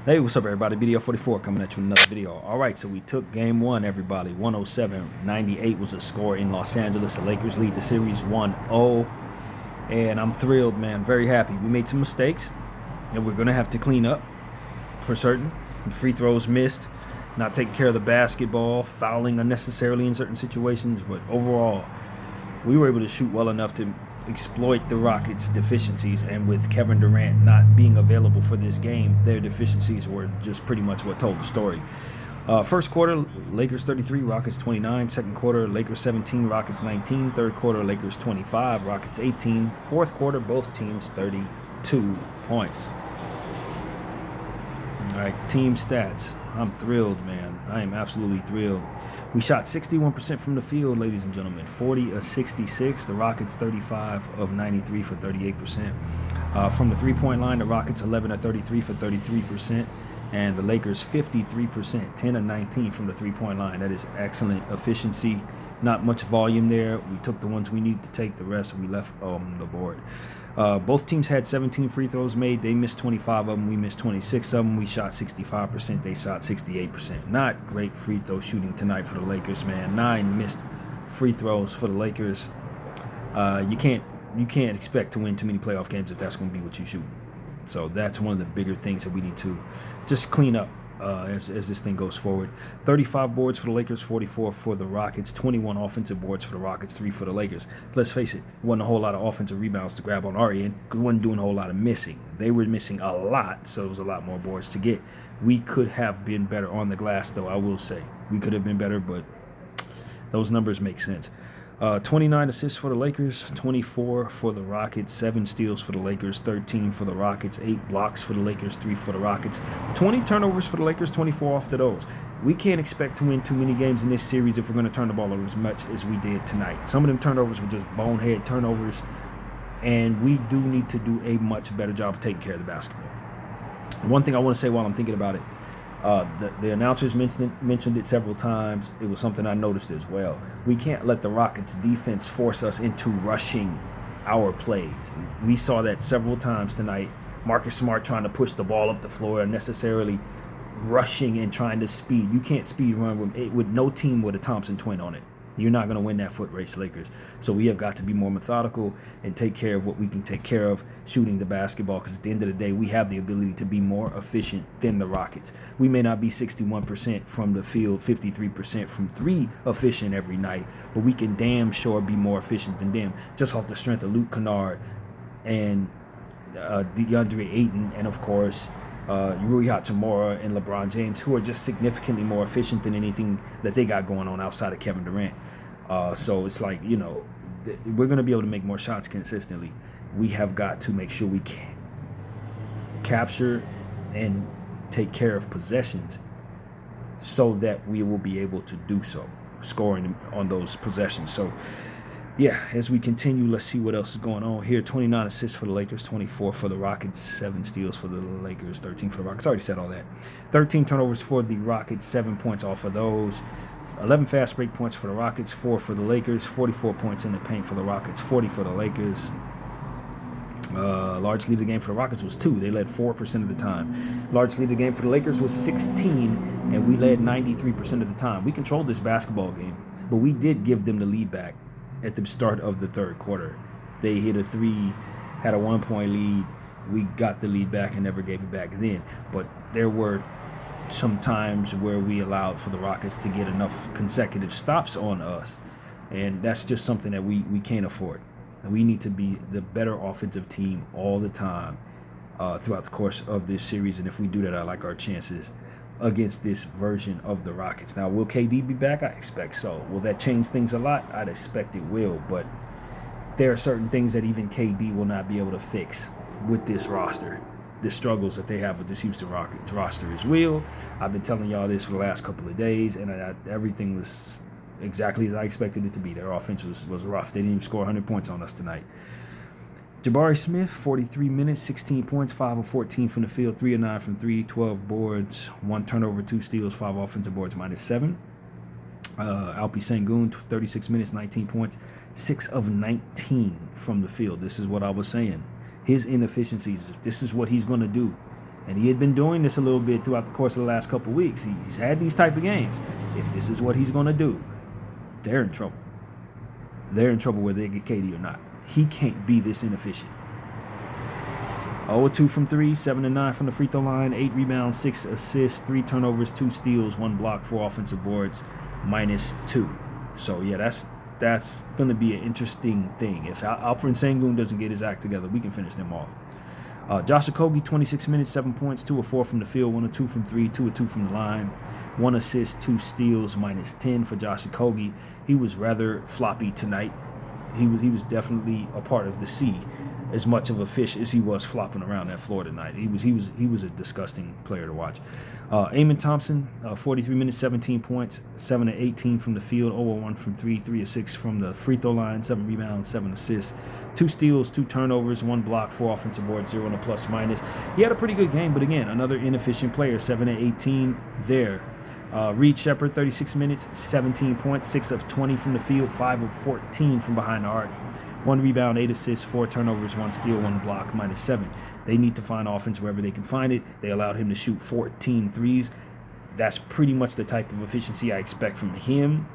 Hey, what's up, everybody? BDO44 coming at you with another video. All right, so we took game one, everybody. 107-98 was the score in Los Angeles. The Lakers lead the series 1-0, and I'm thrilled, man. Very happy. We made some mistakes, and we're going to have to clean up for certain. Free throws missed, not taking care of the basketball, fouling unnecessarily in certain situations, but overall, we were able to shoot well enough to exploit the Rockets' deficiencies, and with Kevin Durant not being available for this game, their deficiencies were just pretty much what told the story. First quarter, Lakers 33, Rockets 29. Second quarter, Lakers 17, Rockets 19. Third quarter, Lakers 25, Rockets 18. Fourth quarter, both teams 32 points. All right, team stats. I'm thrilled, man. I am absolutely thrilled. We shot 61% from the field, ladies and gentlemen. 40 of 66. The Rockets 35 of 93 for 38%. From the three-point line, the Rockets 11 of 33 for 33%. And the Lakers 53%, 10 of 19 from the three-point line. That is excellent efficiency. Not much volume there. We took the ones we needed to take. The rest we left on the board. Both teams had 17 free throws made. They missed 25 of them. We missed 26 of them. We shot 65%. They shot 68%. Not great free throw shooting tonight for the Lakers, man. 9 missed free throws for the Lakers. You can't expect to win too many playoff games if that's going to be what you shoot. So that's one of the bigger things that we need to just clean up as this thing goes forward. 35 boards for the Lakers, 44 for the Rockets, 21 offensive boards for the Rockets, 3 for the Lakers. Let's face it, wasn't a whole lot of offensive rebounds to grab on our end because we wasn't doing a whole lot of missing. They were missing a lot, so it was a lot more boards to get. We could have been better on the glass, though, I will say. We could have been better, but those numbers make sense. 29 assists for the Lakers, 24 for the Rockets, 7 steals for the Lakers, 13 for the Rockets, 8 blocks for the Lakers, 3 for the Rockets, 20 turnovers for the Lakers, 24 off to those. We can't expect to win too many games in this series if we're going to turn the ball over as much as we did tonight. Some of them turnovers were just bonehead turnovers, and we do need to do a much better job of taking care of the basketball. One thing I want to say while I'm thinking about it, the announcers mentioned it several times. It was something I noticed as well. We can't let the Rockets defense force us into rushing our plays. We saw that several times tonight. Marcus Smart trying to push the ball up the floor, unnecessarily rushing and trying to speed. You can't speed run with no team with a Thompson twin on it. You're not going to win that foot race, Lakers. So we have got to be more methodical and take care of what we can take care of shooting the basketball, because at the end of the day, we have the ability to be more efficient than the Rockets. We may not be 61% from the field, 53% from three efficient every night, but we can damn sure be more efficient than them, just off the strength of Luke Kennard and DeAndre Ayton, and of course Rui Hachimura and LeBron James, who are just significantly more efficient than anything that they got going on outside of Kevin Durant. So it's like, you know, we're going to be able to make more shots consistently. We have got to make sure we can capture and take care of possessions so that we will be able to do so, scoring on those possessions. So yeah, as we continue, let's see what else is going on here. 29 assists for the Lakers, 24 for the Rockets, 7 steals for the Lakers, 13 for the Rockets. I already said all that. 13 turnovers for the Rockets, 7 points off of those. 11 fast break points for the Rockets, 4 for the Lakers, 44 points in the paint for the Rockets, 40 for the Lakers. Large lead of the game for the Rockets was 2. They led 4% of the time. Large lead of the game for the Lakers was 16, and we led 93% of the time. We controlled this basketball game, but we did give them the lead back at the start of the third quarter. They hit a 3, had a 1-point lead. We got the lead back and never gave it back then. But there were some times where we allowed for the Rockets to get enough consecutive stops on us, and that's just something that we can't afford. We need to be the better offensive team all the time throughout the course of this series, and if we do that, I like our chances against this version of the Rockets. Now, will KD be back? I expect so. Will that change things a lot? I'd expect it will, but there are certain things that even KD will not be able to fix with this roster. The struggles that they have with this Houston Rockets roster is real. I've been telling y'all this for the last couple of days, and everything was exactly as I expected it to be. Their offense was rough. They didn't even score 100 points on us tonight. Jabari Smith, 43 minutes, 16 points, 5 of 14 from the field, 3 of 9 from 3, 12 boards, 1 turnover, 2 steals, 5 offensive boards, -7. Alpi Sengun, 36 minutes, 19 points, 6 of 19 from the field. This is what I was saying. His inefficiencies, this is what he's going to do. And he had been doing this a little bit throughout the course of the last couple of weeks. He's had these type of games. If this is what he's going to do, they're in trouble. They're in trouble whether they get KD or not. He can't be this inefficient. 0-2 from 3, 7-9 from the free throw line, 8 rebounds, 6 assists, 3 turnovers, 2 steals, 1 block, 4 offensive boards, -2. So, yeah, that's going to be an interesting thing. If Alperen Sengun doesn't get his act together, we can finish them off. Josh Okogie, 26 minutes, 7 points, 2 of 4 from the field, 1 of 2 from 3, 2 of 2 from the line, 1 assist, 2 steals, -10 for Josh Okogie. He was rather floppy tonight. He was definitely a part of the sea, as much of a fish as he was flopping around that floor tonight. He was a disgusting player to watch. Eamon Thompson, 43 minutes, 17 points, 7 of 18 from the field, 0 of 1 from 3, 3 of 6 from the free throw line, 7 rebounds, 7 assists, 2 steals, 2 turnovers, 1 block, 4 offensive boards, 0 and a plus-minus. He had a pretty good game, but again, another inefficient player, 7 of 18 there. Reed Shepherd, 36 minutes, 17 points, 6 of 20 from the field, 5 of 14 from behind the arc, 1 rebound, 8 assists, 4 turnovers, 1 steal, 1 block, -7. They need to find offense wherever they can find it. They allowed him to shoot 14 threes. That's pretty much the type of efficiency I expect from him.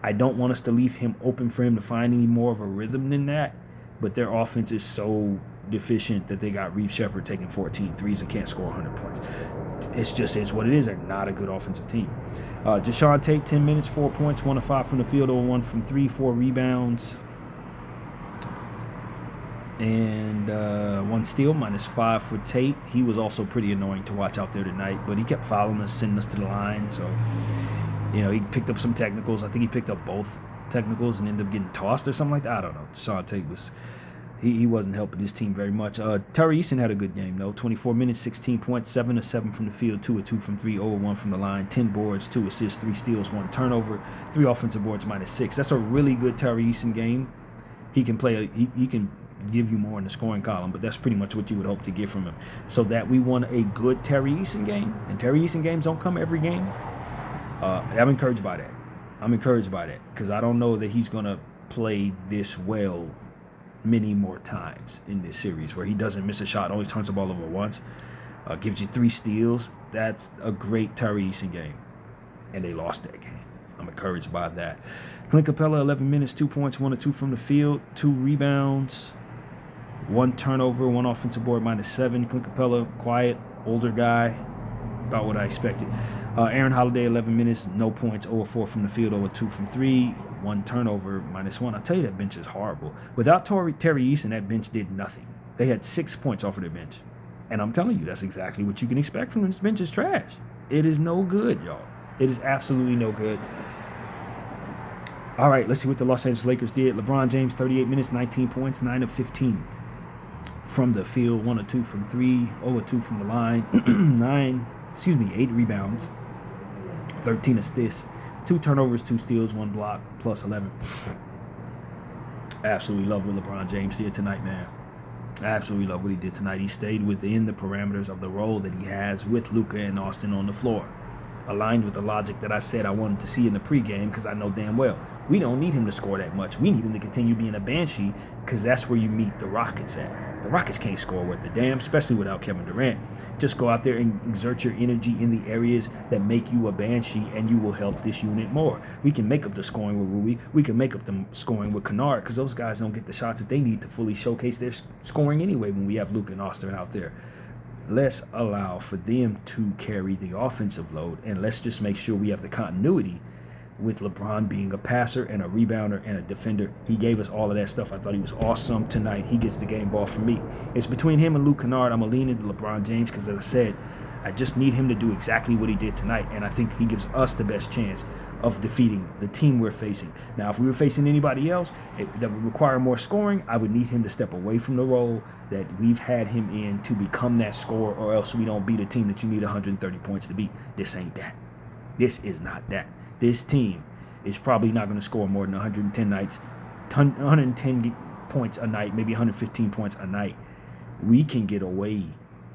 I don't want us to leave him open for him to find any more of a rhythm than that, but their offense is so deficient that they got Reed Shepherd taking 14 threes and can't score 100 points. It's what it is. They're not a good offensive team. Jashawn Tate, 10 minutes, 4 points, 1 of 5 from the field, 0 of 1 from 3, 4 rebounds, and 1 steal, -5 for Tate. He was also pretty annoying to watch out there tonight, but he kept following us, sending us to the line. So, he picked up some technicals. I think he picked up both technicals and ended up getting tossed or something like that. I don't know. Jashawn Tate he wasn't helping his team very much. Tari Eason had a good game, though. 24 minutes, 16 points, 7 of 7 from the field, 2 of 2 from 3, 0 of 1 from the line, 10 boards, 2 assists, 3 steals, 1 turnover, 3 offensive boards, -6. That's a really good Tari Eason game. He can play. He can give you more in the scoring column, but that's pretty much what you would hope to get from him. So that we won a good Tari Eason game, and Tari Eason games don't come every game. I'm encouraged by that because I don't know that he's going to play this well many more times in this series where he doesn't miss a shot, only turns the ball over once, gives you 3 steals. That's a great Tari Eason game, and they lost that game. I'm encouraged by that. Clint Capella, 11 minutes, 2 points, 1 of 2 from the field, 2 rebounds, 1 turnover, 1 offensive board, -7. Clint Capella, quiet, older guy, about what I expected. Aaron Holiday, 11 minutes, no points, 0 of 4 from the field, 0 of 2 from 3, 1 turnover, -1. I'll tell you, that bench is horrible. Without Tari Eason, that bench did nothing. They had 6 points off of their bench. And I'm telling you, that's exactly what you can expect from them. This bench is trash. It is no good, y'all. It is absolutely no good. All right, let's see what the Los Angeles Lakers did. LeBron James, 38 minutes, 19 points, 9 of 15 from the field, 1 of 2 from 3, 0 of 2 from the line, 8 rebounds, 13 assists, 2 turnovers, 2 steals, 1 block, +11. Absolutely love what LeBron James did tonight, man. Absolutely love what he did tonight. He stayed within the parameters of the role that he has with Luka and Austin on the floor. Aligned with the logic that I said I wanted to see in the pregame, because I know damn well we don't need him to score that much. We need him to continue being a banshee, because that's where you meet the Rockets at. The Rockets can't score worth a damn, especially without Kevin Durant. Just go out there and exert your energy in the areas that make you a banshee, and you will help this unit more. We can make up the scoring with Rui. We can make up the scoring with Kennard, because those guys don't get the shots that they need to fully showcase their scoring anyway when we have Luka and Austin out there. Let's allow for them to carry the offensive load, and let's just make sure we have the continuity with LeBron being a passer and a rebounder and a defender. He gave us all of that stuff. I thought he was awesome tonight. He gets the game ball for me. It's between him and Luke Kennard. I'm going to lean into LeBron James because, as I said, I just need him to do exactly what he did tonight, and I think he gives us the best chance of defeating the team we're facing. Now, if we were facing anybody else that would require more scoring, I would need him to step away from the role that we've had him in to become that scorer, or else we don't beat a team that you need 130 points to beat. This ain't that. This is not that. This team is probably not going to score more than 110 points a night, maybe 115 points a night. We can get away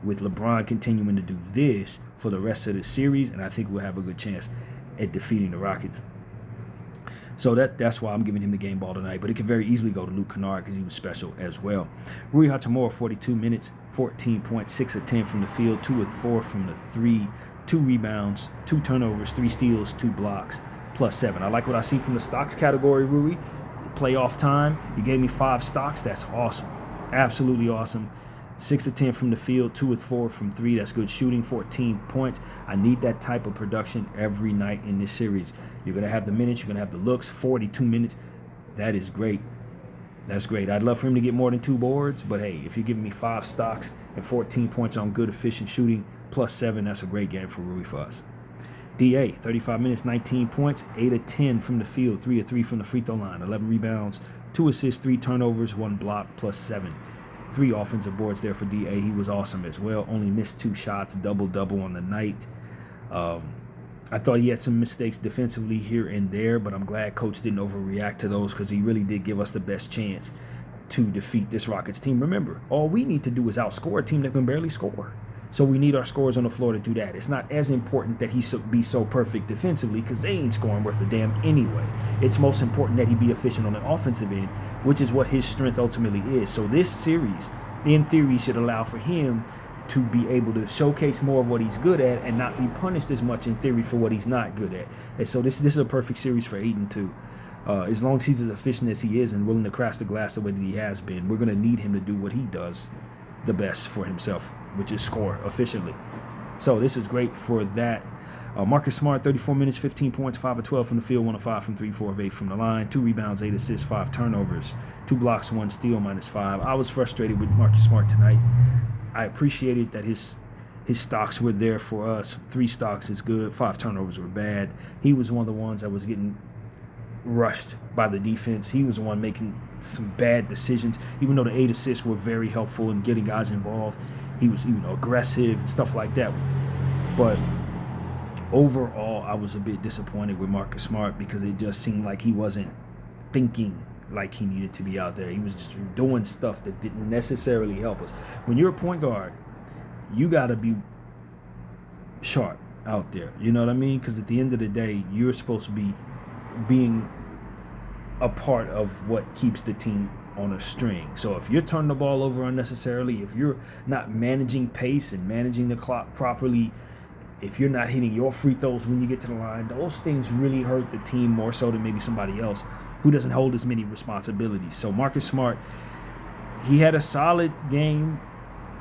with LeBron continuing to do this for the rest of the series, and I think we'll have a good chance at defeating the Rockets. So that's why I'm giving him the game ball tonight. But it could very easily go to Luke Kennard because he was special as well. Rui Hachimura, 42 minutes, 14 points, 6 of 10 from the field, 2 of 4 from the 3, 2 rebounds, 2 turnovers, 3 steals, 2 blocks, +7. I like what I see from the stocks category, Rui. Playoff time, you gave me 5 stocks. That's awesome. Absolutely awesome. 6 of 10 from the field, 2 of 4 from 3. That's good shooting, 14 points. I need that type of production every night in this series. You're going to have the minutes. You're going to have the looks. 42 minutes. That is great. That's great. I'd love for him to get more than 2 boards. But, hey, if you're giving me 5 stocks and 14 points on good, efficient shooting, +7, that's a great game for Rui for us. DA, 35 minutes, 19 points, 8 of 10 from the field, 3 of 3 from the free throw line, 11 rebounds, 2 assists, 3 turnovers, 1 block, +7. 3 offensive boards there for DA. He was awesome as well. Only missed 2 shots, double-double on the night. I thought he had some mistakes defensively here and there, but I'm glad Coach didn't overreact to those because he really did give us the best chance to defeat this Rockets team. Remember, all we need to do is outscore a team that can barely score. So we need our scorers on the floor to do that. It's not as important that he be so perfect defensively because they ain't scoring worth a damn anyway. It's most important that he be efficient on the offensive end, which is what his strength ultimately is. So this series, in theory, should allow for him to be able to showcase more of what he's good at and not be punished as much in theory for what he's not good at. And so this is a perfect series for Ayton too. As long as he's as efficient as he is and willing to crash the glass the way that he has been, we're going to need him to do what he does the best for himself, which is score efficiently. So this is great for that. Marcus Smart, 34 minutes, 15 points, 5 of 12 from the field, 1 of 5 from 3, 4 of 8 from the line, 2 rebounds, 8 assists, 5 turnovers, 2 blocks, 1 steal, -5. I was frustrated with Marcus Smart tonight. I appreciated that his stocks were there for us. 3 stocks is good. 5 turnovers were bad. He was one of the ones that was getting rushed by the defense. He was the one making some bad decisions. Even though the 8 assists were very helpful in getting guys involved, he was aggressive and stuff like that. But overall, I was a bit disappointed with Marcus Smart because it just seemed like he wasn't thinking like he needed to be out there. He was just doing stuff that didn't necessarily help us. When you're a point guard, you got to be sharp out there. You know what I mean? Because at the end of the day, you're supposed to be being a part of what keeps the team on a string. So if you're turning the ball over unnecessarily, if you're not managing pace and managing the clock properly, if you're not hitting your free throws when you get to the line, those things really hurt the team more so than maybe somebody else who doesn't hold as many responsibilities. So Marcus Smart, he had a solid game.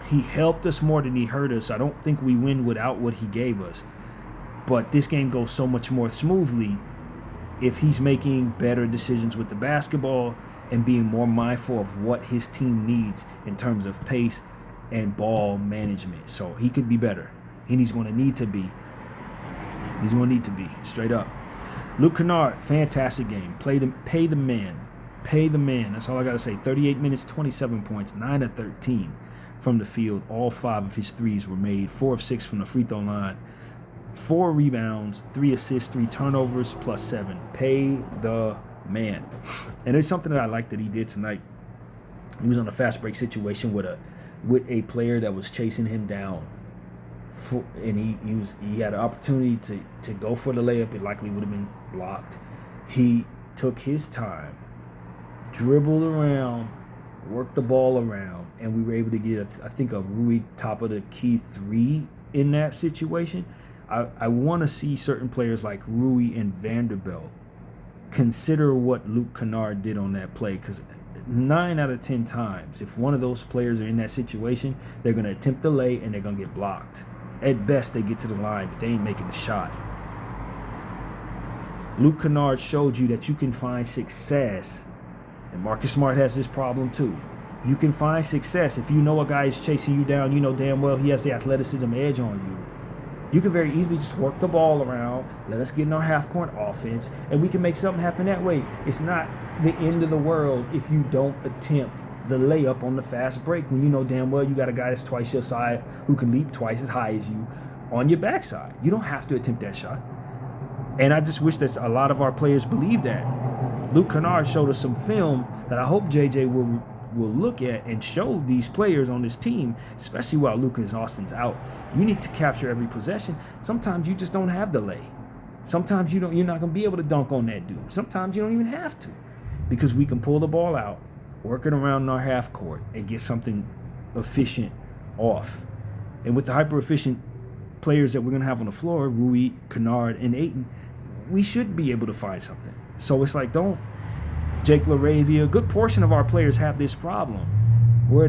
He helped us more than he hurt us. I don't think we win without what he gave us. But this game goes so much more smoothly if he's making better decisions with the basketball and being more mindful of what his team needs in terms of pace and ball management. So he could be better. And he's going to need to be. He's going to need to be, straight up. Luke Kennard, fantastic game. Pay the man. Pay the man. That's all I got to say. 38 minutes, 27 points, 9 of 13 from the field. All 5 of his threes were made. 4 of 6 from the free throw line. 4 rebounds, 3 assists, 3 turnovers, +7. Pay the man. And there's something that I like that he did tonight. He was on a fast break situation with a player that was chasing him down. And he had an opportunity to go for the layup. It likely would have been blocked. He took his time, dribbled around, worked the ball around, and we were able to get, I think, a Rui top of the key 3 in that situation. I want to see certain players like Rui and Vanderbilt consider what Luke Kennard did on that play, because 9 out of 10 times, if one of those players are in that situation, they're going to attempt the lay and they're going to get blocked. At best, they get to the line, but they ain't making the shot. Luke Kennard showed you that you can find success, and Marcus Smart has this problem too. You can find success if you know a guy is chasing you down. You know damn well he has the athleticism edge on you. You can very easily just work the ball around, let us get in our half-court offense, and we can make something happen that way. It's not the end of the world if you don't attempt the layup on the fast break when you know damn well you got a guy that's twice your size who can leap twice as high as you on your backside. You don't have to attempt that shot. And I just wish that a lot of our players believe that. Luke Kennard showed us some film that I hope JJ will look at and show these players on this team, especially while Lucas Austin's out. You need to capture every possession. Sometimes you just don't have the lay. Sometimes you're not going to be able to dunk on that dude. Sometimes you don't even have to, because we can pull the ball out, work it around in our half court, and get something efficient off. And with the hyper efficient players that we're going to have on the floor, Rui, Kennard, and Ayton, we should be able to find something. So it's like, Jake LaRavia, a good portion of our players have this problem where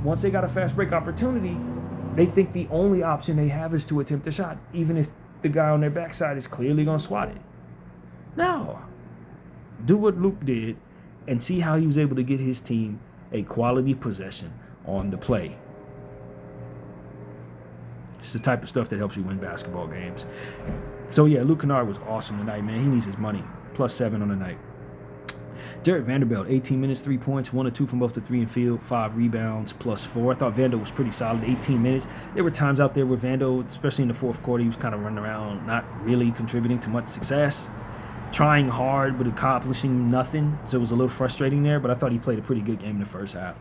once they got a fast break opportunity, they think the only option they have is to attempt a shot, even if the guy on their backside is clearly going to swat it. No. Do what Luke did and see how he was able to get his team a quality possession on the play. It's the type of stuff that helps you win basketball games. So, yeah, Luke Kennard was awesome tonight, man. He needs his money. +7 on the night. Jarrett Vanderbilt, 18 minutes, 3 points, 1 or 2 from both the 3 and field, 5 rebounds, +4. I thought Vando was pretty solid, 18 minutes. There were times out there where Vando, especially in the fourth quarter, he was kind of running around, not really contributing to much success, trying hard but accomplishing nothing. So it was a little frustrating there, but I thought he played a pretty good game in the first half.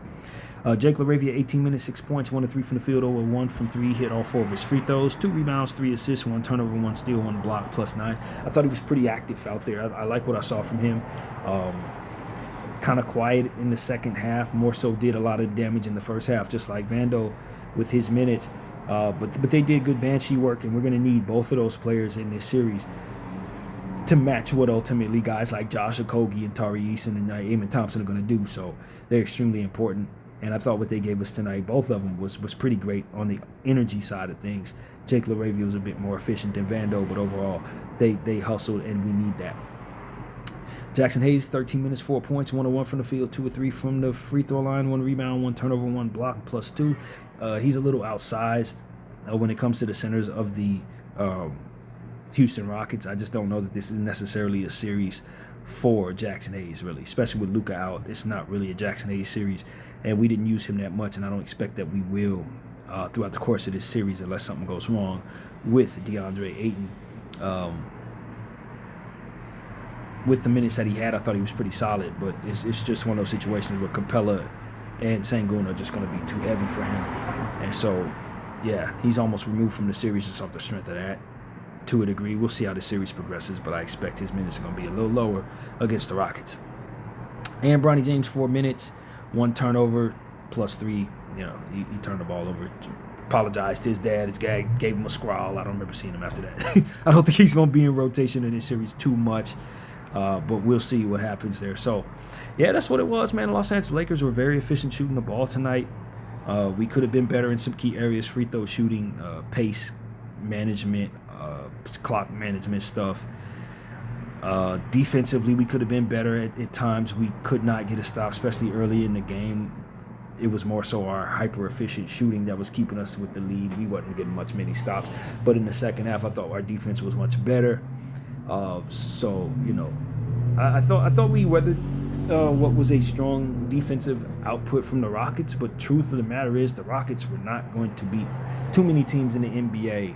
Jake LaRavia, 18 minutes, 6 points, 1 or 3 from the field, 0 or 1 from 3, hit all 4 of his free throws, 2 rebounds, 3 assists, 1 turnover, 1 steal, 1 block, +9. I thought he was pretty active out there. I like what I saw from him. Kind of quiet in the second half, more so did a lot of damage in the first half, just like Vando with his minutes. But they did good Banshee work, and we're going to need both of those players in this series to match what ultimately guys like Josh Okogie and Tari Eason and Eamon Thompson are going to do. So they're extremely important. And I thought what they gave us tonight, both of them, was pretty great on the energy side of things. Jake LaRavia was a bit more efficient than Vando, but overall, they hustled, and we need that. Jackson Hayes, 13 minutes, 4 points, 1 or 1 from the field, 2 or 3 from the free throw line, 1 rebound, 1 turnover, 1 block, +2. He's a little outsized when it comes to the centers of the Houston Rockets. I just don't know that this is necessarily a series for Jackson Hayes, really, especially with Luka out. It's not really a Jackson Hayes series, and we didn't use him that much, and I don't expect that we will throughout the course of this series unless something goes wrong with DeAndre Ayton. With the minutes that he had, I thought he was pretty solid, but it's just one of those situations where Capella and Sengun are just going to be too heavy for him. And so, yeah, he's almost removed from the series just off the strength of that, to a degree. We'll see how the series progresses, but I expect his minutes are going to be a little lower against the Rockets. And Bronny James, 4 minutes, 1 turnover, +3. You know, he turned the ball over. Apologized to his dad. His dad gave him a scrawl. I don't remember seeing him after that. I don't think he's going to be in rotation in this series too much. But we'll see what happens there. So, yeah, that's what it was, man. The Los Angeles Lakers were very efficient shooting the ball tonight. We could have been better in some key areas, free throw shooting, pace management, clock management stuff. Defensively, we could have been better at times. We could not get a stop, especially early in the game. It was more so our hyper-efficient shooting that was keeping us with the lead. We wasn't getting many stops. But in the second half, I thought our defense was much better. So, you know, I thought we weathered what was a strong defensive output from the Rockets, but truth of the matter is the Rockets were not going to beat too many teams in the NBA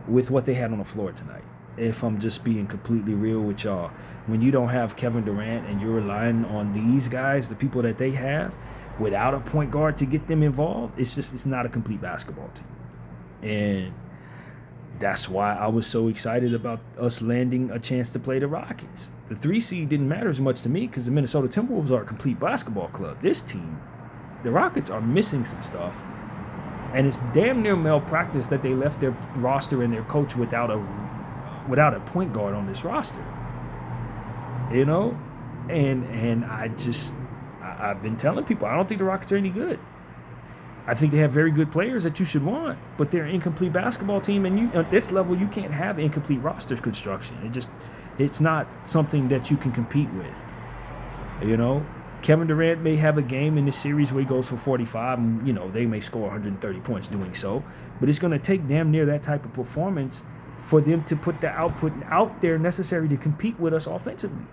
with what they had on the floor tonight. If I'm just being completely real with y'all, when you don't have Kevin Durant and you're relying on these guys, the people that they have, without a point guard to get them involved, it's not a complete basketball team. And that's why I was so excited about us landing a chance to play the Rockets. The 3 seed didn't matter as much to me because the Minnesota Timberwolves are a complete basketball club. This team, the Rockets, are missing some stuff. And it's damn near malpractice that they left their roster and their coach without a point guard on this roster. You know? And I've been telling people, I don't think the Rockets are any good. I think they have very good players that you should want, but they're an incomplete basketball team, and at this level, you can't have incomplete roster construction. It's not something that you can compete with. You know, Kevin Durant may have a game in this series where he goes for 45, and, you know, they may score 130 points doing so, but it's going to take damn near that type of performance for them to put the output out there necessary to compete with us offensively.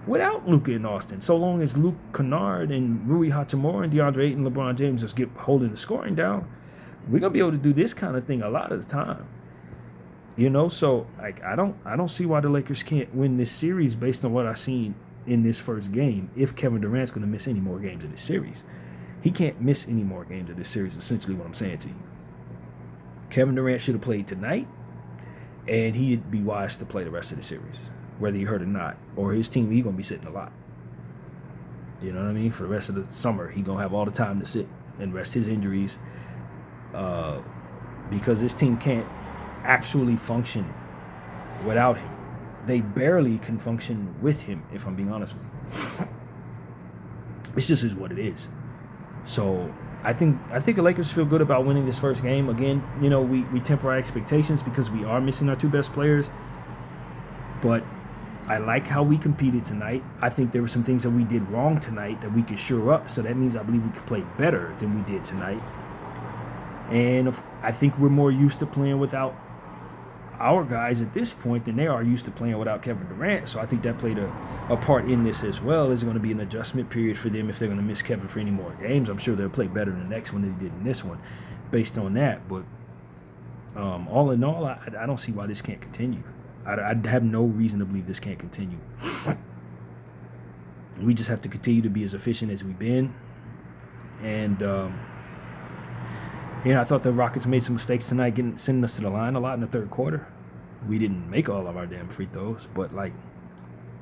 Without Luka and Austin, so long as Luke Kennard and Rui Hachimura and DeAndre Ayton and LeBron James just get holding the scoring down, we're gonna be able to do this kind of thing a lot of the time. You know, so like I don't see why the Lakers can't win this series based on what I've seen in this first game. If Kevin Durant's gonna miss any more games of this series, he can't miss any more games of this series. Essentially, what I'm saying to you, Kevin Durant should have played tonight, And he'd be wise to play the rest of the series, whether he hurt or not. Or his team, he going to be sitting a lot. You know what I mean? For the rest of the summer, he going to have all the time to sit and rest his injuries. Because this team can't actually function without him. They barely can function with him, if I'm being honest with you. It's just is what it is. So I think the Lakers feel good about winning this first game. Again, you know, we temper our expectations because we are missing our two best players. But I like how we competed tonight. I think there were some things that we did wrong tonight that we could shore up. So that means I believe we could play better than we did tonight. And I think we're more used to playing without our guys at this point than they are used to playing without Kevin Durant. So I think that played a part in this as well. There's going to be an adjustment period for them if they're going to miss Kevin for any more games. I'm sure they'll play better in the next one than they did in this one based on that. But all in all, I don't see why this can't continue. I have no reason to believe this can't continue. We just have to continue to be as efficient as we've been. And, I thought the Rockets made some mistakes tonight sending us to the line a lot in the third quarter. We didn't make all of our damn free throws, but,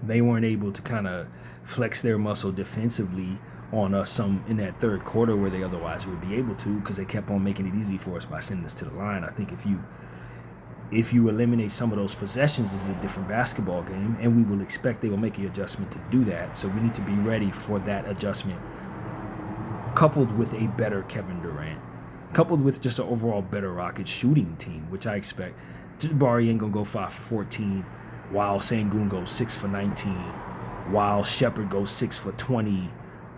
they weren't able to kind of flex their muscle defensively on us some in that third quarter where they otherwise would be able to because they kept on making it easy for us by sending us to the line. I think if you eliminate some of those possessions, it's a different basketball game, and we will expect they will make the adjustment to do that. So we need to be ready for that adjustment, coupled with a better Kevin Durant, coupled with just an overall better Rockets shooting team, which I expect. Jabari ain't going to go 5 for 14, while Sengun goes 6 for 19, while Shepard goes 6 for 20,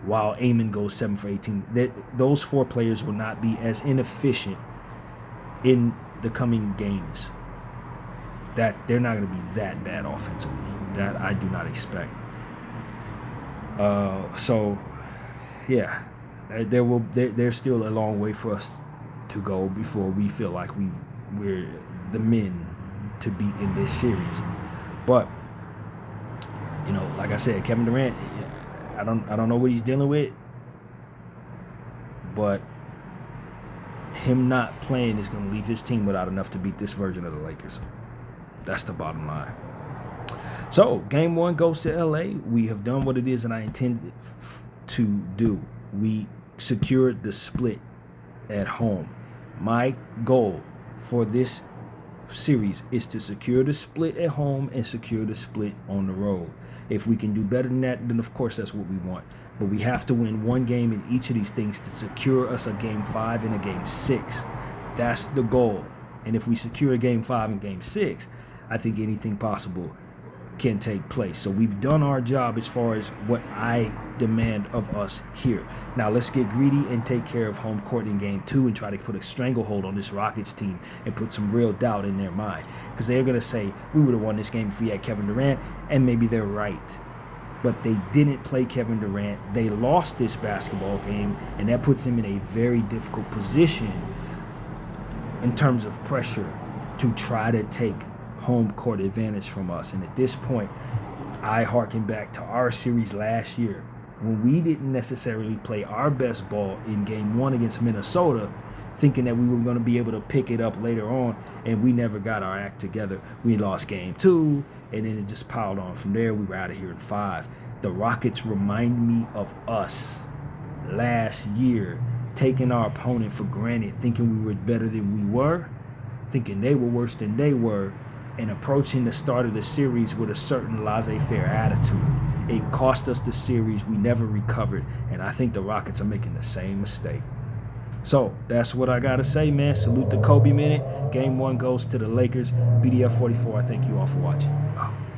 while Amon goes 7 for 18. Those four players will not be as inefficient in the coming games. That they're not going to be that bad offensively. That I do not expect. There's still a long way for us to go before we feel like we're the men to beat in this series. But like I said, Kevin Durant, I don't know what he's dealing with, but him not playing is going to leave his team without enough to beat this version of the Lakers. That's the bottom line. So, game one goes to LA. We have done what it is that I intended to do. We secured the split at home. My goal for this series is to secure the split at home and secure the split on the road. If we can do better than that, then of course that's what we want. But we have to win one game in each of these things to secure us a game 5 and a game 6. That's the goal. And if we secure a game 5 and game 6, I think anything possible can take place. So we've done our job as far as what I demand of us here. Now let's get greedy and take care of home court in game 2 and try to put a stranglehold on this Rockets team and put some real doubt in their mind. Because they're going to say, we would have won this game if we had Kevin Durant, and maybe they're right. But they didn't play Kevin Durant. They lost this basketball game, and that puts them in a very difficult position in terms of pressure to try to take home court advantage from us. And at this point, I harken back to our series last year when we didn't necessarily play our best ball in game 1 against Minnesota, thinking that we were going to be able to pick it up later on, and we never got our act together. We lost game 2, and then it just piled on from there. We were out of here in 5. The Rockets remind me of us last year, taking our opponent for granted, thinking we were better than we were, thinking they were worse than they were, and approaching the start of the series with a certain laissez-faire attitude. It cost us the series. We never recovered, and I think the Rockets are making the same mistake. So that's what I got to say, man. Salute the Kobe minute. Game 1 goes to the Lakers. BDF 44, I thank you all for watching.